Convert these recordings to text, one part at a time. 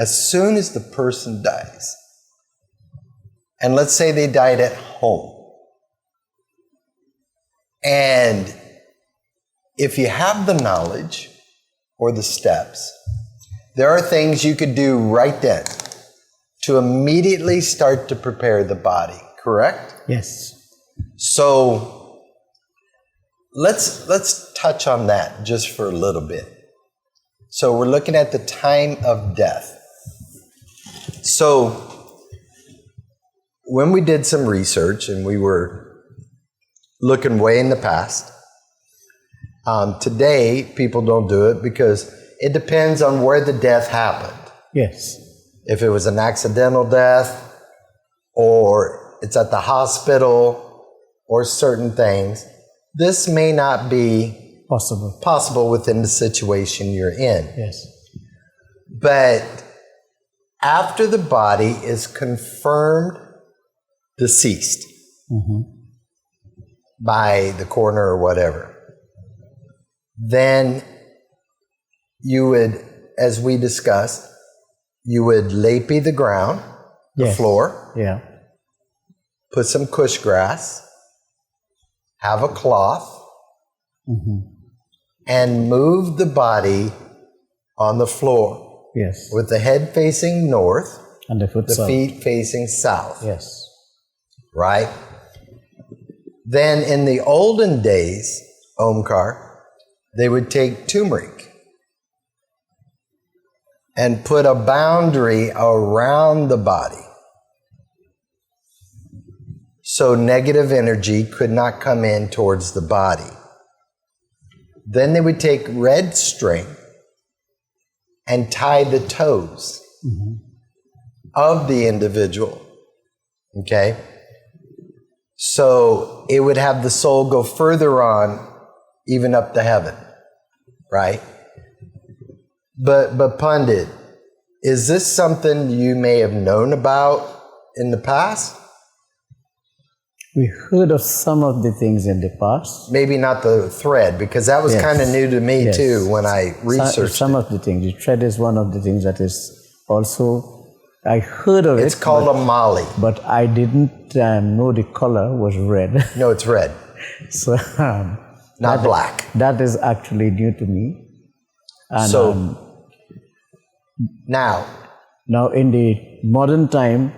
as soon as the person dies, and let's say they died at home, and if you have the knowledge or the steps, there are things you could do right then to immediately start to prepare the body, correct? Yes. So let's touch on that just for a little bit. So we're looking at the time of death. So when we did some research and we were looking way in the past, today people don't do it because it depends on where the death happened. Yes. If it was an accidental death or it's at the hospital or certain things, this may not be possible within the situation you're in. Yes. But after the body is confirmed deceased by the coroner or whatever, then you would, as we discussed, you would lapie the ground, the floor, put some kush grass, have a cloth, and move the body on the floor. Yes. With the head facing north, and the feet facing south. Yes. Right? Then in the olden days, Omkar, they would take turmeric and put a boundary around the body so negative energy could not come in towards the body. Then they would take red string and tie the toes of the individual. Okay? So it would have the soul go further on, even up to heaven. Right? But Pandit, is this something you may have known about in the past? We heard of some of the things in the past. Maybe not the thread, because that was kind of new to me too when I researched some of the things. The thread is one of the things that is also, I heard of it. It's called a mali. But I didn't know the color was red. No, it's red. So not black. That is actually new to me. And, so now in the modern time,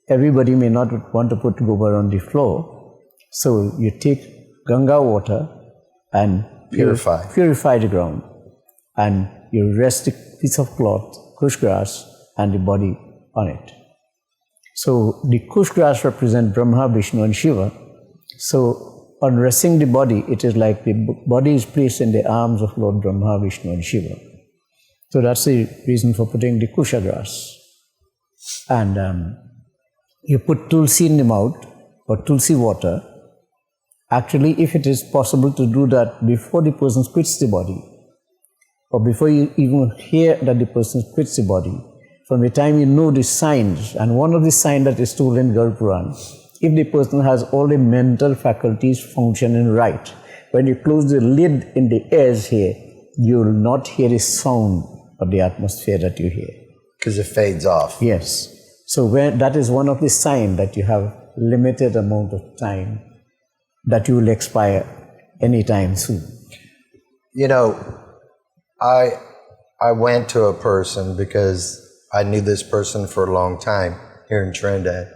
everybody may not want to put gobar on the floor. So you take Ganga water and purify the ground. And you rest a piece of cloth, kush grass, and the body on it. So the kush grass represents Brahma, Vishnu, and Shiva. So on resting the body, it is like the body is placed in the arms of Lord Brahma, Vishnu, and Shiva. So that's the reason for putting the kusha grass. And you put tulsi in the mouth, or tulsi water. Actually, if it is possible to do that before the person quits the body, or before you even hear that the person quits the body, from the time you know the signs, and one of the signs that is told in Garg Puran, if the person has all the mental faculties functioning right, when you close the lid in the ears here, you will not hear the sound of the atmosphere that you hear. Because it fades off. Yes. So that is one of the signs that you have limited amount of time, that you will expire anytime soon. You know, I went to a person because I knew this person for a long time here in Trinidad.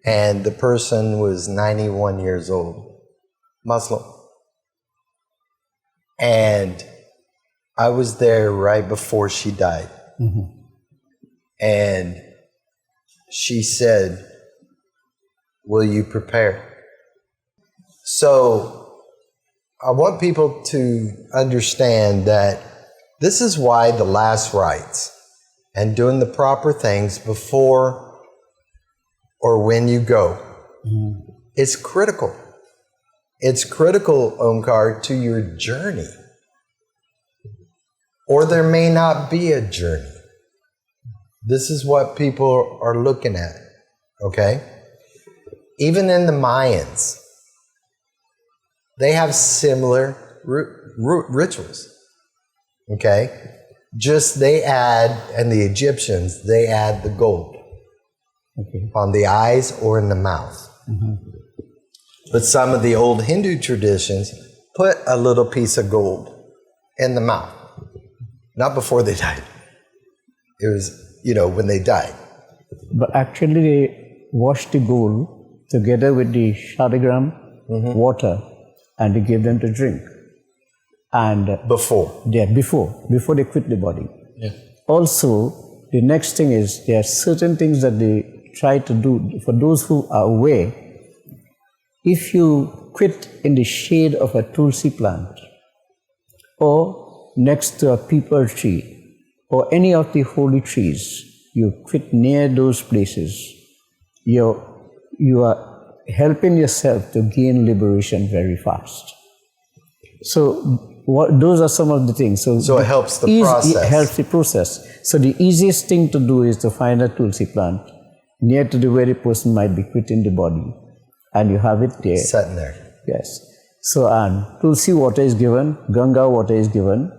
And the person was 91 years old, Muslim. And I was there right before she died. And she said, "Will you prepare?" So I want people to understand that this is why the last rites and doing the proper things before or when you go is critical. It's critical, Omkar, to your journey. Or there may not be a journey. This is what people are looking at, okay? Even in the Mayans, they have similar rituals, okay? Just they add, and the Egyptians, they add the gold on the eyes or in the mouth. But some of the old Hindu traditions put a little piece of gold in the mouth. Not before they died. It was, when they died. But actually they washed the gold together with the shadagram water and they gave them to drink. And before they quit the body. Yeah. Also, the next thing is there are certain things that they try to do for those who are aware. If you quit in the shade of a tulsi plant or next to a peepal tree or any of the holy trees, you quit near those places, you are helping yourself to gain liberation very fast. So those are some of the things. So it helps the process. It helps the process. So the easiest thing to do is to find a tulsi plant near to the where the person might be quitting the body, and you have it there. Sitting there. Yes. So, and tulsi water is given, Ganga water is given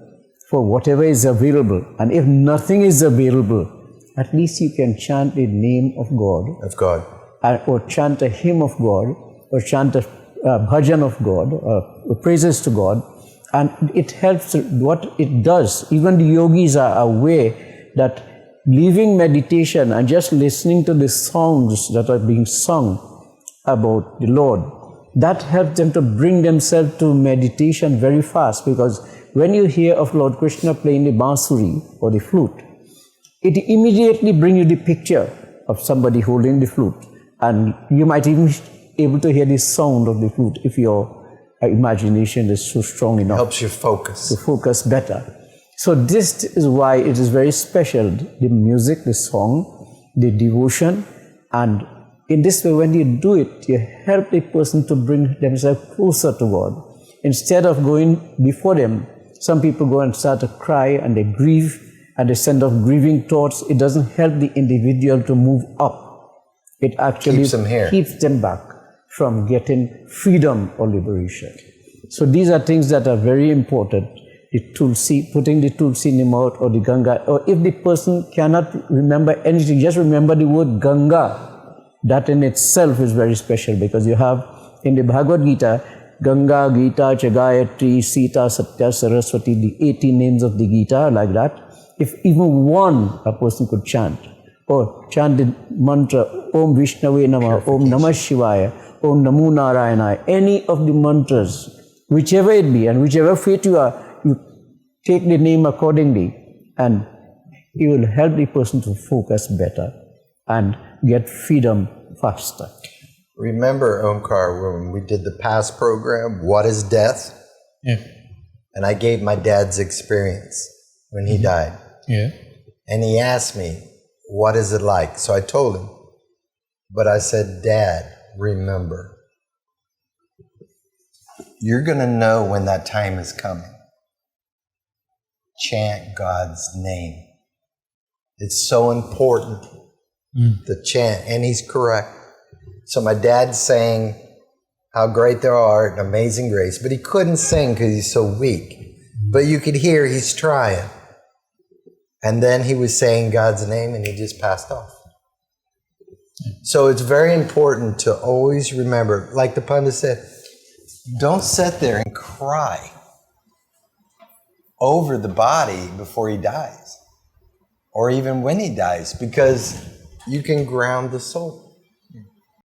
for whatever is available. And if nothing is available, at least you can chant the name of God. Of God. Or chant a hymn of God, or chant a bhajan of God, or praises to God. And it helps. What it does, even the yogis are aware that leaving meditation and just listening to the songs that are being sung about the Lord, that helps them to bring themselves to meditation very fast, because when you hear of Lord Krishna playing the bansuri or the flute, it immediately brings you the picture of somebody holding the flute, and you might even be able to hear the sound of the flute if your imagination is so strong enough. Helps you focus. To focus better. So this is why it is very special, the music, the song, the devotion, and in this way, when you do it, you help the person to bring themselves closer to God. Instead of going before them, some people go and start to cry and they grieve and they send off grieving thoughts. It doesn't help the individual to move up. It actually keeps them back from getting freedom or liberation. So these are things that are very important. The tulsi, putting the tulsi in the mouth or the Ganga, or if the person cannot remember anything, just remember the word Ganga. That in itself is very special, because you have in the Bhagavad Gita, Ganga, Gita, Chagayatri, Sita, Satya, Saraswati, the 80 names of the Gita, like that. If even one a person could chant, or chant the mantra, Om Vishnave Namah, Om Namah Shivaya, Om Namo Narayana, any of the mantras, whichever it be, and whichever faith you are, you take the name accordingly, and it will help the person to focus better and get freedom faster. Remember, Omkar, when we did the past program, What is Death? Yeah. And I gave my dad's experience when he died. Yeah. And he asked me, what is it like? So I told him. But I said, Dad, remember, you're going to know when that time is coming. Chant God's name. It's so important to chant, and he's correct. So my dad's saying how great thou art, an amazing grace, but he couldn't sing because he's so weak. But you could hear he's trying. And then he was saying God's name, and he just passed off. So it's very important to always remember, like the pundit said, don't sit there and cry over the body before he dies, or even when he dies, because you can ground the soul.